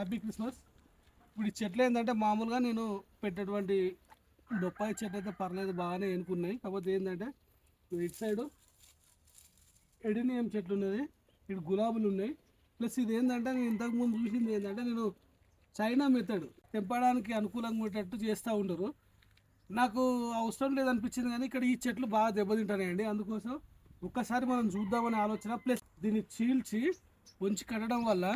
Happy Christmas. ఇప్పుడు ఈ చెట్లు ఏంటంటే మామూలుగా నేను పెట్టేటువంటి బొప్పాయి చెట్లు అయితే పర్లేదు బాగానే ఎన్నుకున్నాయి. కాకపోతే ఏంటంటే ఇటు సైడు ఎడినియం చెట్లు ఉన్నది, ఇటు గులాబీలు ఉన్నాయి. ప్లస్ ఇది ఏంటంటే నేను ఇంతకుముందు చూసింది ఏంటంటే నేను చైనా మెథడ్ తెంపడానికి అనుకూలంగా ఉండేటట్టు చేస్తూ ఉంటారు. నాకు అవసరం లేదనిపించింది కానీ ఇక్కడ ఈ చెట్లు బాగా దెబ్బతింటాయండి. అందుకోసం ఒక్కసారి మనం చూద్దామనే ఆలోచన. ప్లస్ దీన్ని చీల్చి ఉంచి కట్టడం వల్ల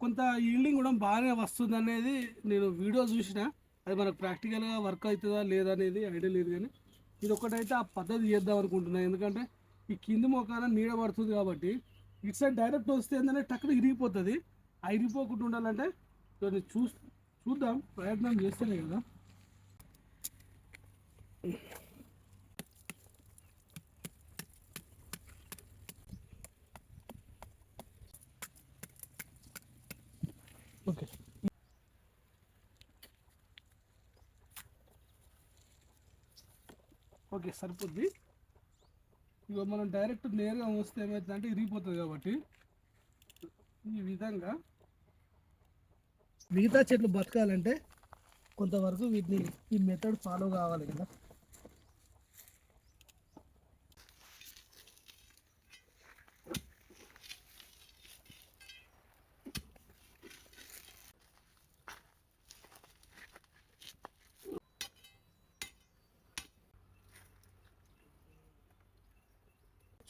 కొంత ఈల్డింగ్ కూడా బాగానే వస్తుంది అనేది నేను వీడియో చూసిన. అది మనకు ప్రాక్టికల్గా వర్క్ అవుతుందా లేదా అనేది ఐడియా లేదు, కానీ ఇది ఒకటైతే ఆ పద్ధతి చేద్దాం అనుకుంటున్నాను. ఎందుకంటే ఈ కింది మొక్కన నీడ పడుతుంది కాబట్టి ఇటు సైడ్ డైరెక్ట్ వస్తే ఏంటంటే టక్కున ఇరిగిపోతుంది. ఆ ఇరిగిపోకుండా ఉండాలంటే దాన్ని చూద్దాం, ప్రయత్నం చేస్తేనే కదా. ఓకే, ఓకే సరిపోద్ది. ఇక మనం డైరెక్ట్ నేరుగా వస్తే ఏమవుతుందంటే ఇరిగిపోతుంది కాబట్టి ఈ విధంగా మిగతా చెట్లు బతకాలంటే కొంతవరకు వీటిని ఈ మెథడ్ ఫాలో కావాలి కదా.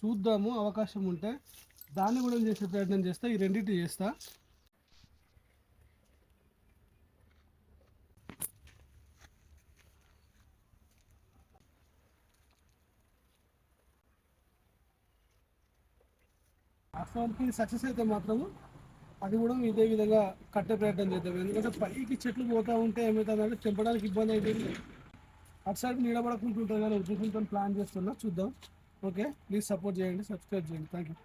చూద్దాము, అవకాశం ఉంటే దాన్ని కూడా చేసే ప్రయత్నం చేస్తా. ఈ రెండింటి చేస్తా. వాస్తవానికి సక్సెస్ అయితే మాత్రము అది కూడా ఇదే విధంగా కట్టే ప్రయత్నం చేద్దాం. ఎందుకంటే పైకి చెట్లు పోతూ ఉంటే ఏమవుతుందంటే తెంపడానికి ఇబ్బంది అవుతుంది. అటు సైడ్ నిలబడకుంటుంటుంది కానీ ఉద్దేశంతో ప్లాన్ చేస్తున్నా. చూద్దాం. ఓకే, ప్లీజ్ సపోర్ట్ చేయండి, సబ్స్క్రైబ్ చేయండి. Thank you.